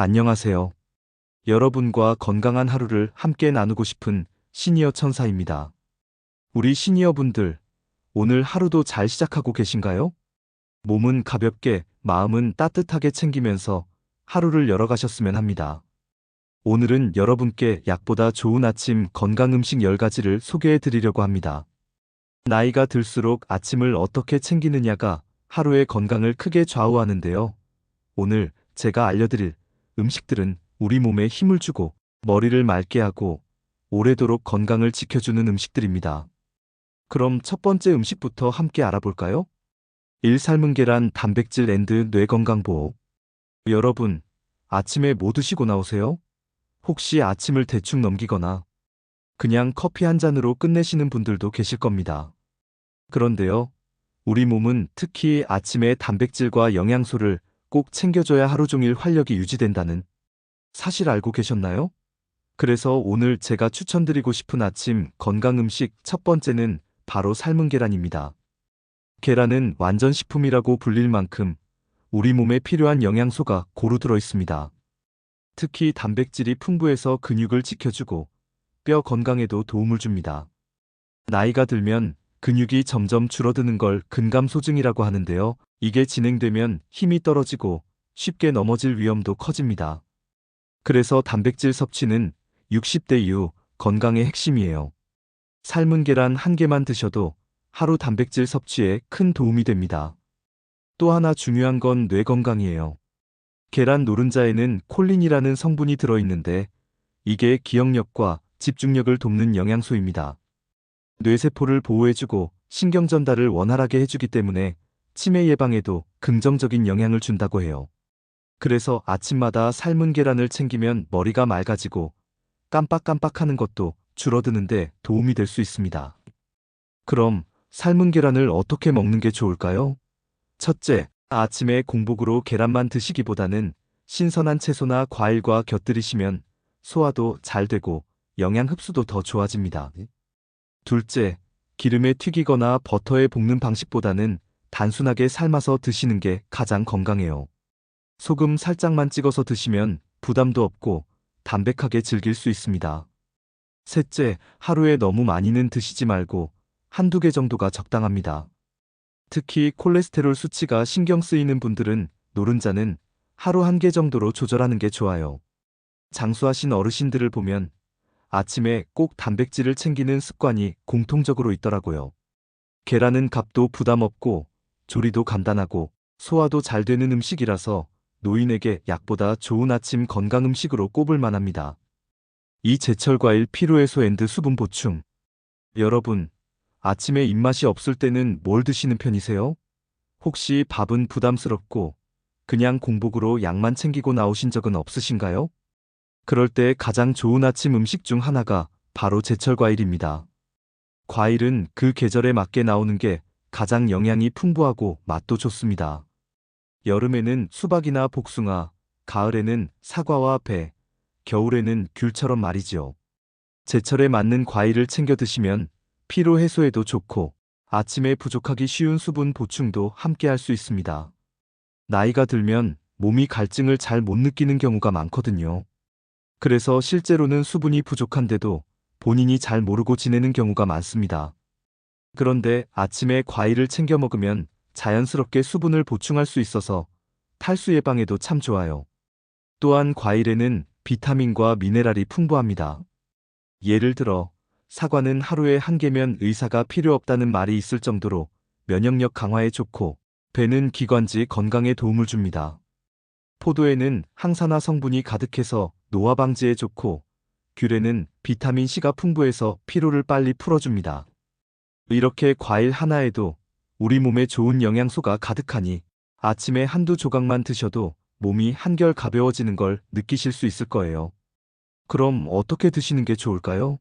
안녕하세요. 여러분과 건강한 하루를 함께 나누고 싶은 시니어 천사입니다. 우리 시니어분들, 오늘 하루도 잘 시작하고 계신가요? 몸은 가볍게, 마음은 따뜻하게 챙기면서 하루를 열어가셨으면 합니다. 오늘은 여러분께 약보다 좋은 아침 건강 음식 10가지를 소개해 드리려고 합니다. 나이가 들수록 아침을 어떻게 챙기느냐가 하루의 건강을 크게 좌우하는데요. 오늘 제가 알려드릴 음식들은 우리 몸에 힘을 주고 머리를 맑게 하고 오래도록 건강을 지켜주는 음식들입니다. 그럼 첫 번째 음식부터 함께 알아볼까요? 1. 삶은 계란 단백질 앤드 뇌 건강 보호. 여러분, 아침에 뭐 드시고 나오세요? 혹시 아침을 대충 넘기거나 그냥 커피 한 잔으로 끝내시는 분들도 계실 겁니다. 그런데요, 우리 몸은 특히 아침에 단백질과 영양소를 꼭 챙겨줘야 하루 종일 활력이 유지된다는 사실 알고 계셨나요? 그래서 오늘 제가 추천드리고 싶은 아침 건강 음식 첫 번째는 바로 삶은 계란입니다. 계란은 완전식품이라고 불릴 만큼 우리 몸에 필요한 영양소가 고루 들어 있습니다. 특히 단백질이 풍부해서 근육을 지켜주고 뼈 건강에도 도움을 줍니다. 나이가 들면 근육이 점점 줄어드는 걸 근감소증이라고 하는데요. 이게 진행되면 힘이 떨어지고 쉽게 넘어질 위험도 커집니다. 그래서 단백질 섭취는 60대 이후 건강의 핵심이에요. 삶은 계란 한 개만 드셔도 하루 단백질 섭취에 큰 도움이 됩니다. 또 하나 중요한 건 뇌 건강이에요. 계란 노른자에는 콜린이라는 성분이 들어있는데 이게 기억력과 집중력을 돕는 영양소입니다. 뇌세포를 보호해주고 신경 전달을 원활하게 해주기 때문에 치매 예방에도 긍정적인 영향을 준다고 해요. 그래서 아침마다 삶은 계란을 챙기면 머리가 맑아지고 깜빡깜빡하는 것도 줄어드는데 도움이 될 수 있습니다. 그럼 삶은 계란을 어떻게 먹는 게 좋을까요? 첫째, 아침에 공복으로 계란만 드시기보다는 신선한 채소나 과일과 곁들이시면 소화도 잘 되고 영양 흡수도 더 좋아집니다. 둘째, 기름에 튀기거나 버터에 볶는 방식보다는 단순하게 삶아서 드시는 게 가장 건강해요. 소금 살짝만 찍어서 드시면 부담도 없고 담백하게 즐길 수 있습니다. 셋째, 하루에 너무 많이는 드시지 말고 한두 개 정도가 적당합니다. 특히 콜레스테롤 수치가 신경 쓰이는 분들은 노른자는 하루 한 개 정도로 조절하는 게 좋아요. 장수하신 어르신들을 보면 아침에 꼭 단백질을 챙기는 습관이 공통적으로 있더라고요. 계란은 값도 부담 없고 조리도 간단하고 소화도 잘 되는 음식이라서 노인에게 약보다 좋은 아침 건강 음식으로 꼽을 만합니다. 이 제철 과일 피로해소 앤드 수분 보충. 여러분, 아침에 입맛이 없을 때는 뭘 드시는 편이세요? 혹시 밥은 부담스럽고 그냥 공복으로 약만 챙기고 나오신 적은 없으신가요? 그럴 때 가장 좋은 아침 음식 중 하나가 바로 제철 과일입니다. 과일은 그 계절에 맞게 나오는 게 가장 영양이 풍부하고 맛도 좋습니다. 여름에는 수박이나 복숭아, 가을에는 사과와 배, 겨울에는 귤처럼 말이지요. 제철에 맞는 과일을 챙겨 드시면 피로 해소에도 좋고 아침에 부족하기 쉬운 수분 보충도 함께 할 수 있습니다. 나이가 들면 몸이 갈증을 잘 못 느끼는 경우가 많거든요. 그래서 실제로는 수분이 부족한데도 본인이 잘 모르고 지내는 경우가 많습니다. 그런데 아침에 과일을 챙겨 먹으면 자연스럽게 수분을 보충할 수 있어서 탈수 예방에도 참 좋아요. 또한 과일에는 비타민과 미네랄이 풍부합니다. 예를 들어 사과는 하루에 한 개면 의사가 필요 없다는 말이 있을 정도로 면역력 강화에 좋고 배는 기관지 건강에 도움을 줍니다. 포도에는 항산화 성분이 가득해서 노화 방지에 좋고 귤에는 비타민 C가 풍부해서 피로를 빨리 풀어줍니다. 이렇게 과일 하나에도 우리 몸에 좋은 영양소가 가득하니 아침에 한두 조각만 드셔도 몸이 한결 가벼워지는 걸 느끼실 수 있을 거예요. 그럼 어떻게 드시는 게 좋을까요?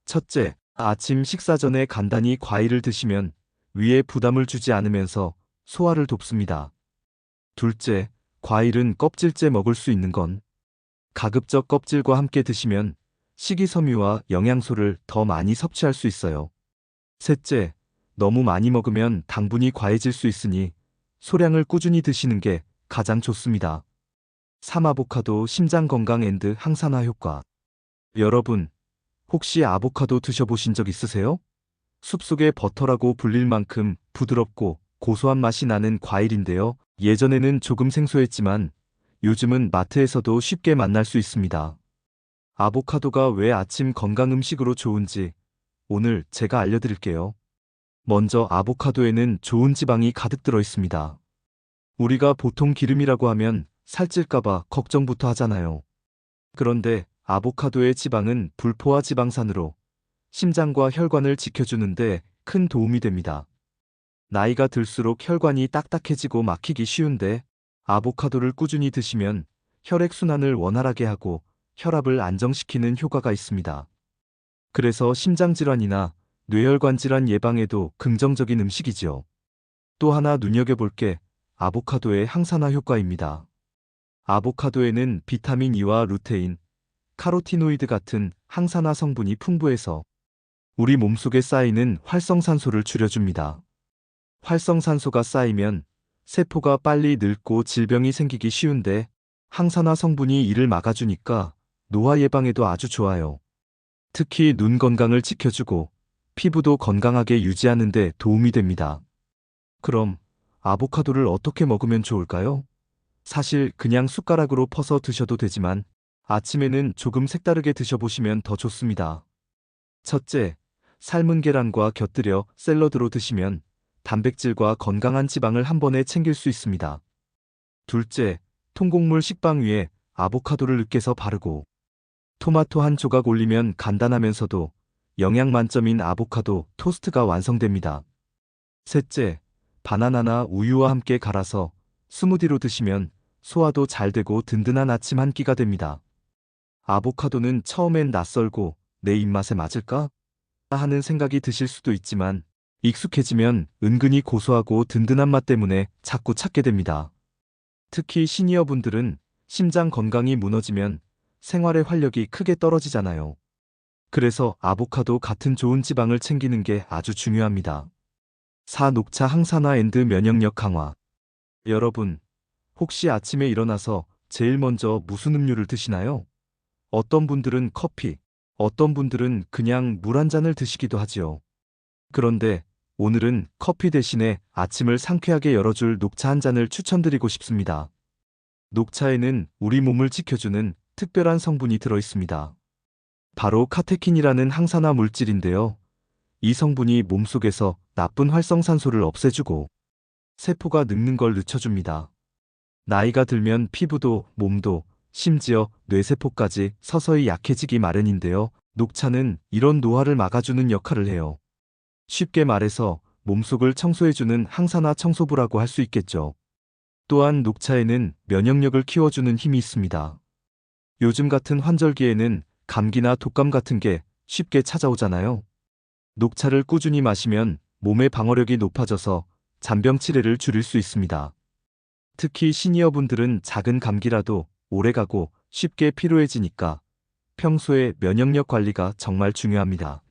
첫째, 아침 식사 전에 간단히 과일을 드시면 위에 부담을 주지 않으면서 소화를 돕습니다. 둘째, 과일은 껍질째 먹을 수 있는 건 가급적 껍질과 함께 드시면 식이섬유와 영양소를 더 많이 섭취할 수 있어요. 셋째, 너무 많이 먹으면 당분이 과해질 수 있으니 소량을 꾸준히 드시는 게 가장 좋습니다. 3. 아보카도 심장 건강 앤드 항산화 효과. 여러분, 혹시 아보카도 드셔보신 적 있으세요? 숲속의 버터라고 불릴 만큼 부드럽고 고소한 맛이 나는 과일인데요. 예전에는 조금 생소했지만 요즘은 마트에서도 쉽게 만날 수 있습니다. 아보카도가 왜 아침 건강 음식으로 좋은지 오늘 제가 알려드릴게요. 먼저 아보카도에는 좋은 지방이 가득 들어 있습니다. 우리가 보통 기름이라고 하면 살찔까봐 걱정부터 하잖아요. 그런데 아보카도의 지방은 불포화 지방산으로 심장과 혈관을 지켜주는데 큰 도움이 됩니다. 나이가 들수록 혈관이 딱딱해지고 막히기 쉬운데 아보카도를 꾸준히 드시면 혈액순환을 원활하게 하고 혈압을 안정시키는 효과가 있습니다. 그래서 심장질환이나 뇌혈관 질환 예방에도 긍정적인 음식이지요. 또 하나 눈여겨볼 게 아보카도의 항산화 효과입니다. 아보카도에는 비타민 E와 루테인, 카로티노이드 같은 항산화 성분이 풍부해서 우리 몸속에 쌓이는 활성산소를 줄여줍니다. 활성산소가 쌓이면 세포가 빨리 늙고 질병이 생기기 쉬운데 항산화 성분이 이를 막아주니까 노화 예방에도 아주 좋아요. 특히 눈 건강을 지켜주고 피부도 건강하게 유지하는 데 도움이 됩니다. 그럼 아보카도를 어떻게 먹으면 좋을까요? 사실 그냥 숟가락으로 퍼서 드셔도 되지만 아침에는 조금 색다르게 드셔보시면 더 좋습니다. 첫째, 삶은 계란과 곁들여 샐러드로 드시면 단백질과 건강한 지방을 한 번에 챙길 수 있습니다. 둘째, 통곡물 식빵 위에 아보카도를 으깨서 바르고 토마토 한 조각 올리면 간단하면서도 영양 만점인 아보카도 토스트가 완성됩니다. 셋째, 바나나나 우유와 함께 갈아서 스무디로 드시면 소화도 잘 되고 든든한 아침 한 끼가 됩니다. 아보카도는 처음엔 낯설고 내 입맛에 맞을까? 하는 생각이 드실 수도 있지만 익숙해지면 은근히 고소하고 든든한 맛 때문에 자꾸 찾게 됩니다. 특히 시니어분들은 심장 건강이 무너지면 생활의 활력이 크게 떨어지잖아요. 그래서 아보카도 같은 좋은 지방을 챙기는 게 아주 중요합니다. 4. 녹차 항산화 앤드 면역력 강화. 여러분, 혹시 아침에 일어나서 제일 먼저 무슨 음료를 드시나요? 어떤 분들은 커피, 어떤 분들은 그냥 물 한 잔을 드시기도 하지요. 그런데 오늘은 커피 대신에 아침을 상쾌하게 열어줄 녹차 한 잔을 추천드리고 싶습니다. 녹차에는 우리 몸을 지켜주는 특별한 성분이 들어 있습니다. 바로 카테킨이라는 항산화 물질인데요. 이 성분이 몸속에서 나쁜 활성산소를 없애주고 세포가 늙는 걸 늦춰줍니다. 나이가 들면 피부도 몸도 심지어 뇌세포까지 서서히 약해지기 마련인데요. 녹차는 이런 노화를 막아주는 역할을 해요. 쉽게 말해서 몸속을 청소해주는 항산화 청소부라고 할 수 있겠죠. 또한 녹차에는 면역력을 키워주는 힘이 있습니다. 요즘 같은 환절기에는 감기나 독감 같은 게 쉽게 찾아오잖아요. 녹차를 꾸준히 마시면 몸의 방어력이 높아져서 잔병 치레를 줄일 수 있습니다. 특히 시니어분들은 작은 감기라도 오래가고 쉽게 피로해지니까 평소에 면역력 관리가 정말 중요합니다.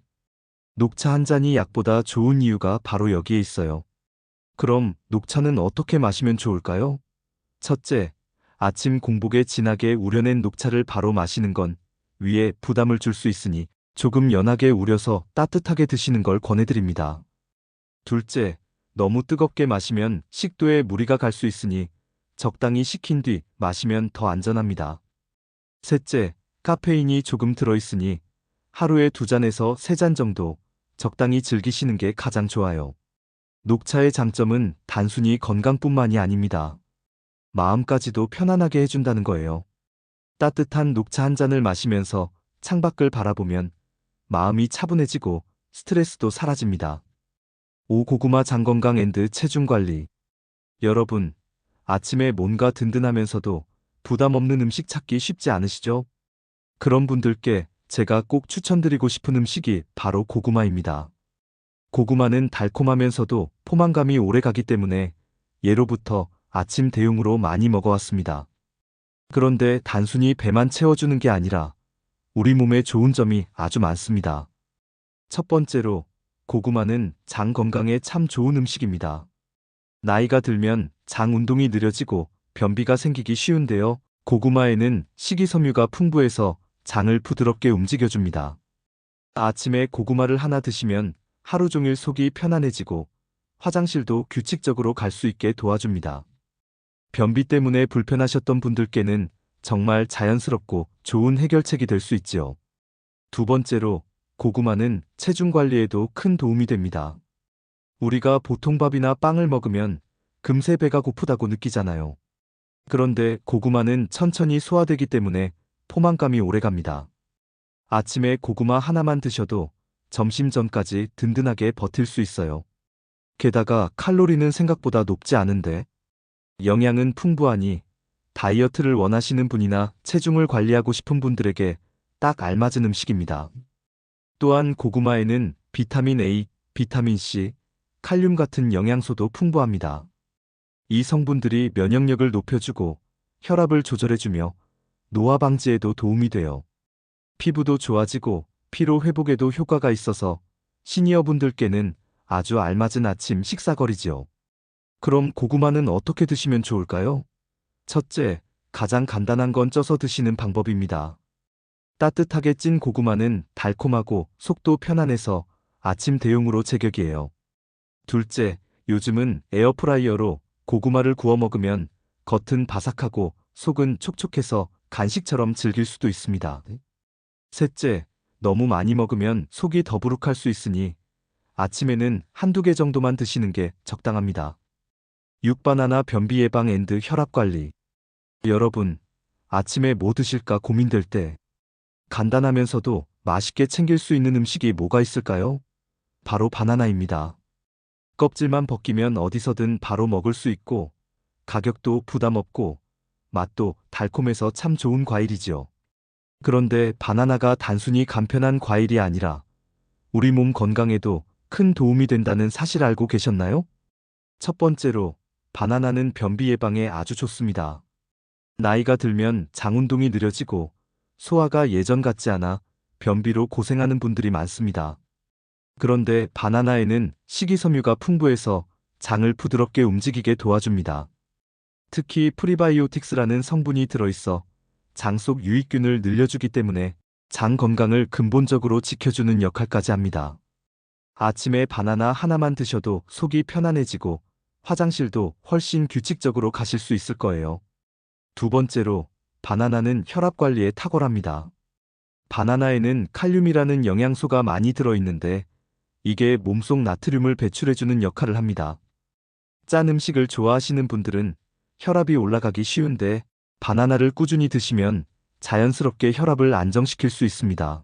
녹차 한 잔이 약보다 좋은 이유가 바로 여기에 있어요. 그럼 녹차는 어떻게 마시면 좋을까요? 첫째, 아침 공복에 진하게 우려낸 녹차를 바로 마시는 건 위에 부담을 줄 수 있으니 조금 연하게 우려서 따뜻하게 드시는 걸 권해드립니다. 둘째, 너무 뜨겁게 마시면 식도에 무리가 갈 수 있으니 적당히 식힌 뒤 마시면 더 안전합니다. 셋째, 카페인이 조금 들어있으니 하루에 2잔에서 3잔 정도 적당히 즐기시는 게 가장 좋아요. 녹차의 장점은 단순히 건강뿐만이 아닙니다. 마음까지도 편안하게 해준다는 거예요. 따뜻한 녹차 한 잔을 마시면서 창밖을 바라보면 마음이 차분해지고 스트레스도 사라집니다. 5. 고구마 장 건강 앤드 체중 관리. 여러분, 아침에 뭔가 든든하면서도 부담 없는 음식 찾기 쉽지 않으시죠? 그런 분들께 제가 꼭 추천드리고 싶은 음식이 바로 고구마입니다. 고구마는 달콤하면서도 포만감이 오래가기 때문에 예로부터 아침 대용으로 많이 먹어왔습니다. 그런데 단순히 배만 채워주는 게 아니라 우리 몸에 좋은 점이 아주 많습니다. 첫 번째로 고구마는 장 건강에 참 좋은 음식입니다. 나이가 들면 장 운동이 느려지고 변비가 생기기 쉬운데요. 고구마에는 식이섬유가 풍부해서 장을 부드럽게 움직여줍니다. 아침에 고구마를 하나 드시면 하루 종일 속이 편안해지고 화장실도 규칙적으로 갈 수 있게 도와줍니다. 변비 때문에 불편하셨던 분들께는 정말 자연스럽고 좋은 해결책이 될 수 있지요. 두 번째로, 고구마는 체중 관리에도 큰 도움이 됩니다. 우리가 보통 밥이나 빵을 먹으면 금세 배가 고프다고 느끼잖아요. 그런데 고구마는 천천히 소화되기 때문에 포만감이 오래갑니다. 아침에 고구마 하나만 드셔도 점심 전까지 든든하게 버틸 수 있어요. 게다가 칼로리는 생각보다 높지 않은데 영양은 풍부하니 다이어트를 원하시는 분이나 체중을 관리하고 싶은 분들에게 딱 알맞은 음식입니다. 또한 고구마에는 비타민 A, 비타민 C, 칼륨 같은 영양소도 풍부합니다. 이 성분들이 면역력을 높여주고 혈압을 조절해주며 노화 방지에도 도움이 돼요. 피부도 좋아지고 피로 회복에도 효과가 있어서 시니어분들께는 아주 알맞은 아침 식사거리지요. 그럼 고구마는 어떻게 드시면 좋을까요? 첫째, 가장 간단한 건 쪄서 드시는 방법입니다. 따뜻하게 찐 고구마는 달콤하고 속도 편안해서 아침 대용으로 제격이에요. 둘째, 요즘은 에어프라이어로 고구마를 구워 먹으면 겉은 바삭하고 속은 촉촉해서 간식처럼 즐길 수도 있습니다. 셋째, 너무 많이 먹으면 속이 더부룩할 수 있으니 아침에는 한두 개 정도만 드시는 게 적당합니다. 육바나나 변비 예방 앤드 혈압 관리. 여러분, 아침에 뭐 드실까 고민될 때 간단하면서도 맛있게 챙길 수 있는 음식이 뭐가 있을까요? 바로 바나나입니다. 껍질만 벗기면 어디서든 바로 먹을 수 있고 가격도 부담 없고 맛도 달콤해서 참 좋은 과일이지요. 그런데 바나나가 단순히 간편한 과일이 아니라 우리 몸 건강에도 큰 도움이 된다는 사실 알고 계셨나요? 첫 번째로, 바나나는 변비 예방에 아주 좋습니다. 나이가 들면 장 운동이 느려지고 소화가 예전 같지 않아 변비로 고생하는 분들이 많습니다. 그런데 바나나에는 식이섬유가 풍부해서 장을 부드럽게 움직이게 도와줍니다. 특히 프리바이오틱스라는 성분이 들어있어 장 속 유익균을 늘려주기 때문에 장 건강을 근본적으로 지켜주는 역할까지 합니다. 아침에 바나나 하나만 드셔도 속이 편안해지고 화장실도 훨씬 규칙적으로 가실 수 있을 거예요. 두 번째로, 바나나는 혈압 관리에 탁월합니다. 바나나에는 칼륨이라는 영양소가 많이 들어있는데 이게 몸속 나트륨을 배출해주는 역할을 합니다. 짠 음식을 좋아하시는 분들은 혈압이 올라가기 쉬운데 바나나를 꾸준히 드시면 자연스럽게 혈압을 안정시킬 수 있습니다.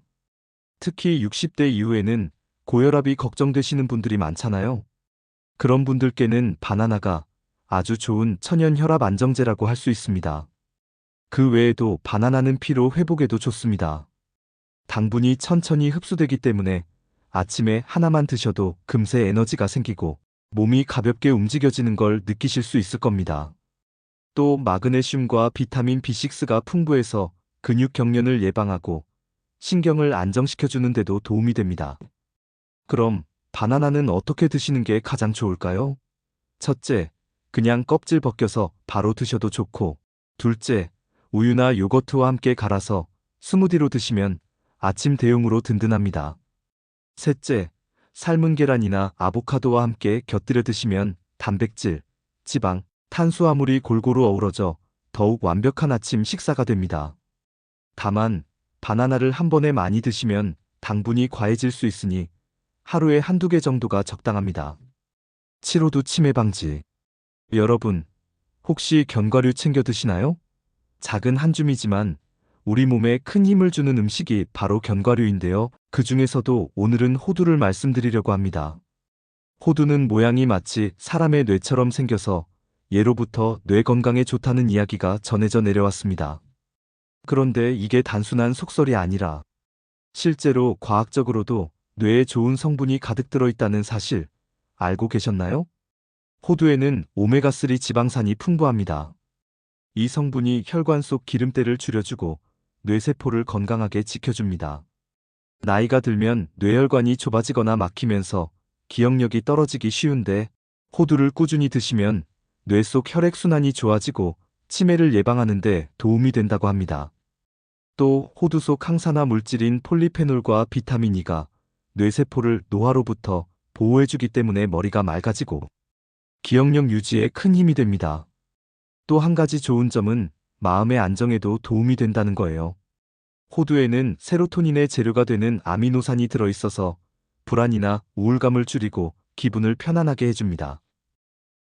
특히 60대 이후에는 고혈압이 걱정되시는 분들이 많잖아요. 그런 분들께는 바나나가 아주 좋은 천연 혈압 안정제라고 할 수 있습니다. 그 외에도 바나나는 피로 회복에도 좋습니다. 당분이 천천히 흡수되기 때문에 아침에 하나만 드셔도 금세 에너지가 생기고 몸이 가볍게 움직여지는 걸 느끼실 수 있을 겁니다. 또 마그네슘과 비타민 B6가 풍부해서 근육 경련을 예방하고 신경을 안정시켜주는 데도 도움이 됩니다. 그럼 바나나는 어떻게 드시는 게 가장 좋을까요? 첫째, 그냥 껍질 벗겨서 바로 드셔도 좋고, 둘째, 우유나 요거트와 함께 갈아서 스무디로 드시면 아침 대용으로 든든합니다. 셋째, 삶은 계란이나 아보카도와 함께 곁들여 드시면 단백질, 지방, 탄수화물이 골고루 어우러져 더욱 완벽한 아침 식사가 됩니다. 다만, 바나나를 한 번에 많이 드시면 당분이 과해질 수 있으니 하루에 한두 개 정도가 적당합니다. 치로도 치매 방지. 여러분, 혹시 견과류 챙겨 드시나요? 작은 한 줌이지만 우리 몸에 큰 힘을 주는 음식이 바로 견과류인데요. 그 중에서도 오늘은 호두를 말씀드리려고 합니다. 호두는 모양이 마치 사람의 뇌처럼 생겨서 예로부터 뇌 건강에 좋다는 이야기가 전해져 내려왔습니다. 그런데 이게 단순한 속설이 아니라 실제로 과학적으로도 뇌에 좋은 성분이 가득 들어있다는 사실 알고 계셨나요? 호두에는 오메가3 지방산이 풍부합니다. 이 성분이 혈관 속 기름때를 줄여주고 뇌세포를 건강하게 지켜줍니다. 나이가 들면 뇌혈관이 좁아지거나 막히면서 기억력이 떨어지기 쉬운데 호두를 꾸준히 드시면 뇌 속 혈액순환이 좋아지고 치매를 예방하는 데 도움이 된다고 합니다. 또 호두 속 항산화 물질인 폴리페놀과 비타민 E가 뇌세포를 노화로부터 보호해주기 때문에 머리가 맑아지고 기억력 유지에 큰 힘이 됩니다. 또 한 가지 좋은 점은 마음의 안정에도 도움이 된다는 거예요. 호두에는 세로토닌의 재료가 되는 아미노산이 들어있어서 불안이나 우울감을 줄이고 기분을 편안하게 해줍니다.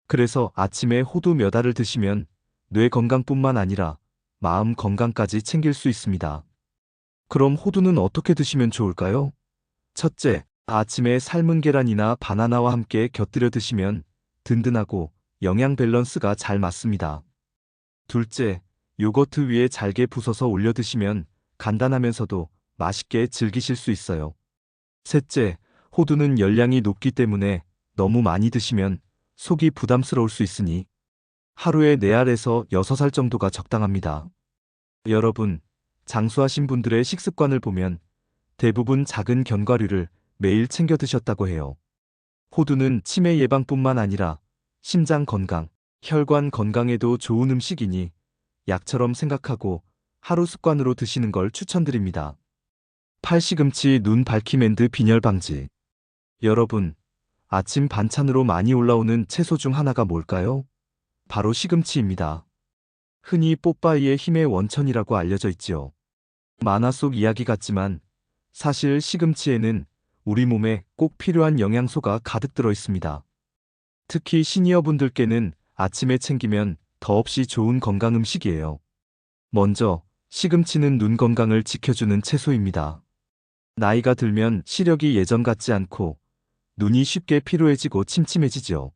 그래서 아침에 호두 몇 알을 드시면 뇌 건강뿐만 아니라 마음 건강까지 챙길 수 있습니다. 그럼 호두는 어떻게 드시면 좋을까요? 첫째, 아침에 삶은 계란이나 바나나와 함께 곁들여 드시면 든든하고 영양 밸런스가 잘 맞습니다. 둘째, 요거트 위에 잘게 부숴서 올려 드시면 간단하면서도 맛있게 즐기실 수 있어요. 셋째, 호두는 열량이 높기 때문에 너무 많이 드시면 속이 부담스러울 수 있으니 하루에 4알에서 6알 정도가 적당합니다. 여러분, 장수하신 분들의 식습관을 보면 대부분 작은 견과류를 매일 챙겨 드셨다고 해요. 호두는 치매 예방뿐만 아니라 심장 건강, 혈관 건강에도 좋은 음식이니 약처럼 생각하고 하루 습관으로 드시는 걸 추천드립니다. 팔시금치 눈 밝힘 앤드 빈혈 방지. 여러분, 아침 반찬으로 많이 올라오는 채소 중 하나가 뭘까요? 바로 시금치입니다. 흔히 뽀빠이의 힘의 원천이라고 알려져 있지요. 만화 속 이야기 같지만 사실 시금치에는 우리 몸에 꼭 필요한 영양소가 가득 들어 있습니다. 특히 시니어분들께는 아침에 챙기면 더없이 좋은 건강 음식이에요. 먼저, 시금치는 눈 건강을 지켜주는 채소입니다. 나이가 들면 시력이 예전 같지 않고 눈이 쉽게 피로해지고 침침해지죠.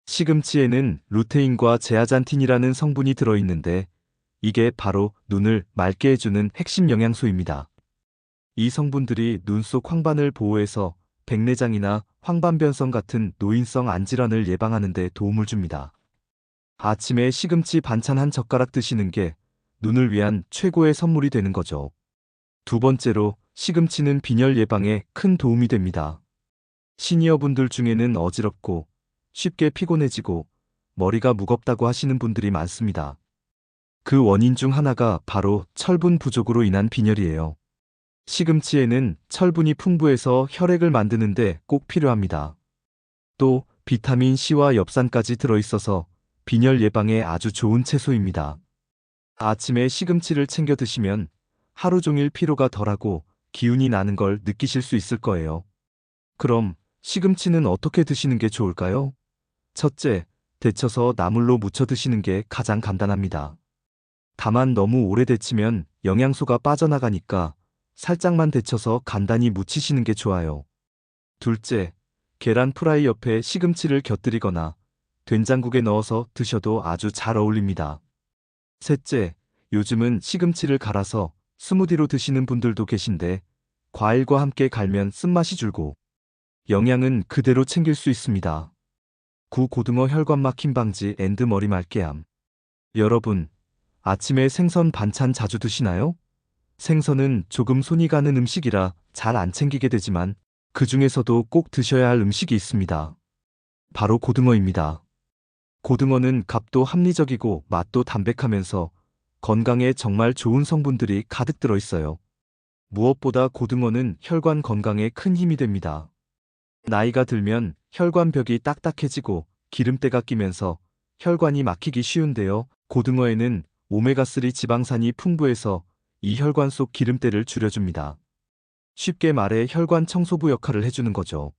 시금치에는 루테인과 제아잔틴이라는 성분이 들어있는데 이게 바로 눈을 맑게 해주는 핵심 영양소입니다. 이 성분들이 눈 속 황반을 보호해서 백내장이나 황반변성 같은 노인성 안질환을 예방하는 데 도움을 줍니다. 아침에 시금치 반찬 한 젓가락 드시는 게 눈을 위한 최고의 선물이 되는 거죠. 두 번째로, 시금치는 빈혈 예방에 큰 도움이 됩니다. 시니어분들 중에는 어지럽고 쉽게 피곤해지고 머리가 무겁다고 하시는 분들이 많습니다. 그 원인 중 하나가 바로 철분 부족으로 인한 빈혈이에요. 시금치에는 철분이 풍부해서 혈액을 만드는데 꼭 필요합니다. 또 비타민 C와 엽산까지 들어있어서 빈혈 예방에 아주 좋은 채소입니다. 아침에 시금치를 챙겨 드시면 하루 종일 피로가 덜하고 기운이 나는 걸 느끼실 수 있을 거예요. 그럼 시금치는 어떻게 드시는 게 좋을까요? 첫째, 데쳐서 나물로 무쳐 드시는 게 가장 간단합니다. 다만 너무 오래 데치면 영양소가 빠져나가니까 살짝만 데쳐서 간단히 무치시는 게 좋아요. 둘째, 계란 프라이 옆에 시금치를 곁들이거나 된장국에 넣어서 드셔도 아주 잘 어울립니다. 셋째, 요즘은 시금치를 갈아서 스무디로 드시는 분들도 계신데 과일과 함께 갈면 쓴맛이 줄고 영양은 그대로 챙길 수 있습니다. 구고등어 혈관 막힘 방지 앤드 머리 맑게함. 여러분, 아침에 생선 반찬 자주 드시나요? 생선은 조금 손이 가는 음식이라 잘 안 챙기게 되지만 그 중에서도 꼭 드셔야 할 음식이 있습니다. 바로 고등어입니다. 고등어는 값도 합리적이고 맛도 담백하면서 건강에 정말 좋은 성분들이 가득 들어 있어요. 무엇보다 고등어는 혈관 건강에 큰 힘이 됩니다. 나이가 들면 혈관벽이 딱딱해지고 기름때가 끼면서 혈관이 막히기 쉬운데요. 고등어에는 오메가3 지방산이 풍부해서 이 혈관 속 기름때를 줄여줍니다. 쉽게 말해 혈관 청소부 역할을 해주는 거죠.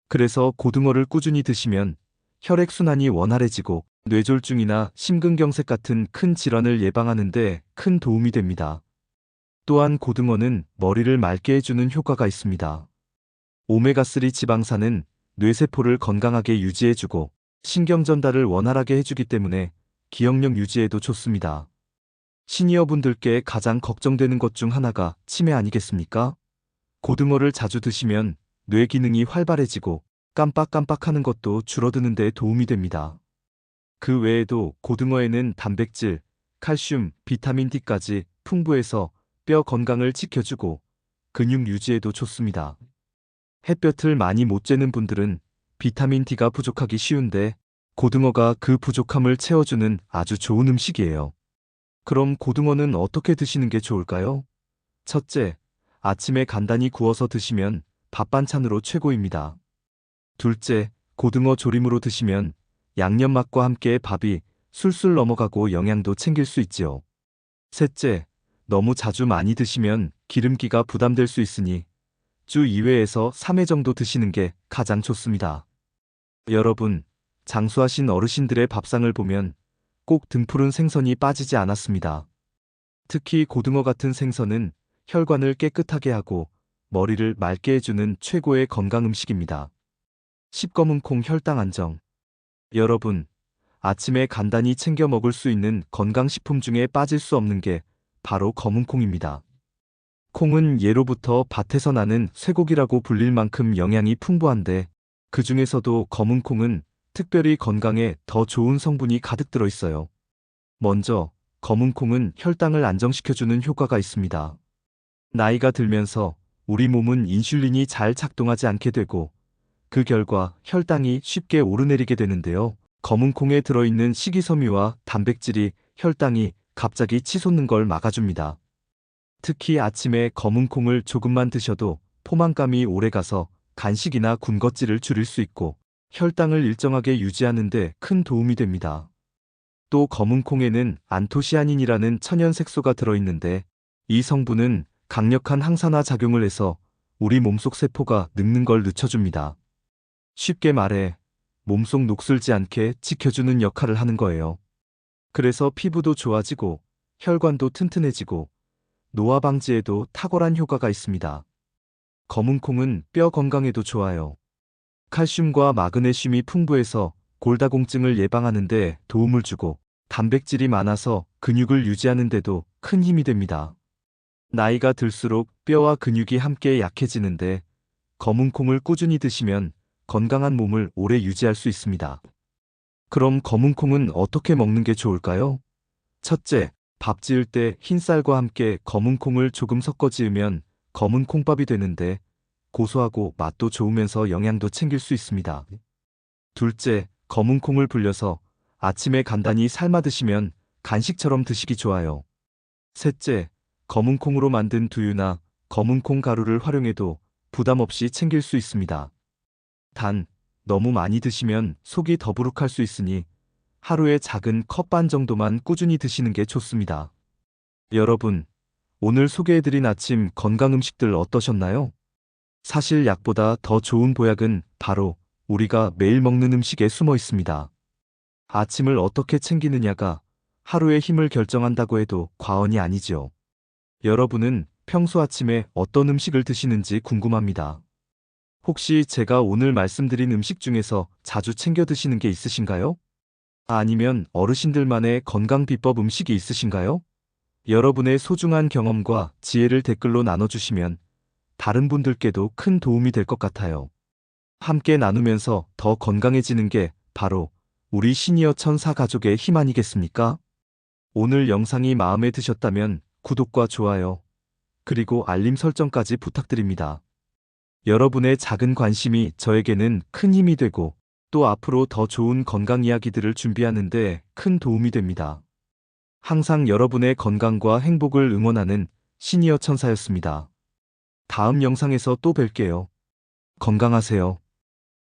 그래서 고등어를 꾸준히 드시면 혈액순환이 원활해지고 뇌졸중이나 심근경색 같은 큰 질환을 예방하는 데 큰 도움이 됩니다. 또한 고등어는 머리를 맑게 해주는 효과가 있습니다. 오메가3 지방산은 뇌세포를 건강하게 유지해주고 신경 전달을 원활하게 해주기 때문에 기억력 유지에도 좋습니다. 시니어분들께 가장 걱정되는 것 중 하나가 치매 아니겠습니까? 고등어를 자주 드시면 뇌 기능이 활발해지고 깜빡깜빡하는 것도 줄어드는 데 도움이 됩니다. 그 외에도 고등어에는 단백질, 칼슘, 비타민 D까지 풍부해서 뼈 건강을 지켜주고 근육 유지에도 좋습니다. 햇볕을 많이 못 쬐는 분들은 비타민 D가 부족하기 쉬운데 고등어가 그 부족함을 채워주는 아주 좋은 음식이에요. 그럼 고등어는 어떻게 드시는 게 좋을까요? 첫째, 아침에 간단히 구워서 드시면 밥 반찬으로 최고입니다. 둘째, 고등어 조림으로 드시면 양념 맛과 함께 밥이 술술 넘어가고 영양도 챙길 수 있지요. 셋째, 너무 자주 많이 드시면 기름기가 부담될 수 있으니 주 2회에서 3회 정도 드시는 게 가장 좋습니다. 여러분, 장수하신 어르신들의 밥상을 보면 꼭 등푸른 생선이 빠지지 않았습니다. 특히 고등어 같은 생선은 혈관을 깨끗하게 하고 머리를 맑게 해주는 최고의 건강 음식입니다. 십검은 콩 혈당 안정. 여러분, 아침에 간단히 챙겨 먹을 수 있는 건강식품 중에 빠질 수 없는 게 바로 검은콩입니다. 콩은 예로부터 밭에서 나는 쇠고기라고 불릴 만큼 영양이 풍부한데 그 중에서도 검은콩은 특별히 건강에 더 좋은 성분이 가득 들어 있어요. 먼저, 검은콩은 혈당을 안정시켜주는 효과가 있습니다. 나이가 들면서 우리 몸은 인슐린이 잘 작동하지 않게 되고 그 결과 혈당이 쉽게 오르내리게 되는데요. 검은콩에 들어있는 식이섬유와 단백질이 혈당이 갑자기 치솟는 걸 막아줍니다. 특히 아침에 검은콩을 조금만 드셔도 포만감이 오래가서 간식이나 군것질을 줄일 수 있고 혈당을 일정하게 유지하는 데 큰 도움이 됩니다. 또 검은콩에는 안토시아닌이라는 천연 색소가 들어있는데 이 성분은 강력한 항산화 작용을 해서 우리 몸속 세포가 늙는 걸 늦춰줍니다. 쉽게 말해 몸속 녹슬지 않게 지켜주는 역할을 하는 거예요. 그래서 피부도 좋아지고 혈관도 튼튼해지고 노화 방지에도 탁월한 효과가 있습니다. 검은콩은 뼈 건강에도 좋아요. 칼슘과 마그네슘이 풍부해서 골다공증을 예방하는 데 도움을 주고 단백질이 많아서 근육을 유지하는 데도 큰 힘이 됩니다. 나이가 들수록 뼈와 근육이 함께 약해지는데 검은콩을 꾸준히 드시면 건강한 몸을 오래 유지할 수 있습니다. 그럼 검은콩은 어떻게 먹는 게 좋을까요? 첫째, 밥 지을 때 흰쌀과 함께 검은콩을 조금 섞어 지으면 검은콩밥이 되는데 고소하고 맛도 좋으면서 영양도 챙길 수 있습니다. 둘째, 검은콩을 불려서 아침에 간단히 삶아 드시면 간식처럼 드시기 좋아요. 셋째, 검은콩으로 만든 두유나 검은콩 가루를 활용해도 부담 없이 챙길 수 있습니다. 단, 너무 많이 드시면 속이 더부룩할 수 있으니 하루에 작은 컵 반 정도만 꾸준히 드시는 게 좋습니다. 여러분, 오늘 소개해드린 아침 건강 음식들 어떠셨나요? 사실 약보다 더 좋은 보약은 바로 우리가 매일 먹는 음식에 숨어 있습니다. 아침을 어떻게 챙기느냐가 하루의 힘을 결정한다고 해도 과언이 아니지요. 여러분은 평소 아침에 어떤 음식을 드시는지 궁금합니다. 혹시 제가 오늘 말씀드린 음식 중에서 자주 챙겨 드시는 게 있으신가요? 아니면 어르신들만의 건강 비법 음식이 있으신가요? 여러분의 소중한 경험과 지혜를 댓글로 나눠주시면 다른 분들께도 큰 도움이 될 것 같아요. 함께 나누면서 더 건강해지는 게 바로 우리 시니어 천사 가족의 힘 아니겠습니까? 오늘 영상이 마음에 드셨다면 구독과 좋아요, 그리고 알림 설정까지 부탁드립니다. 여러분의 작은 관심이 저에게는 큰 힘이 되고 또 앞으로 더 좋은 건강 이야기들을 준비하는 데 큰 도움이 됩니다. 항상 여러분의 건강과 행복을 응원하는 시니어 천사였습니다. 다음 영상에서 또 뵐게요. 건강하세요.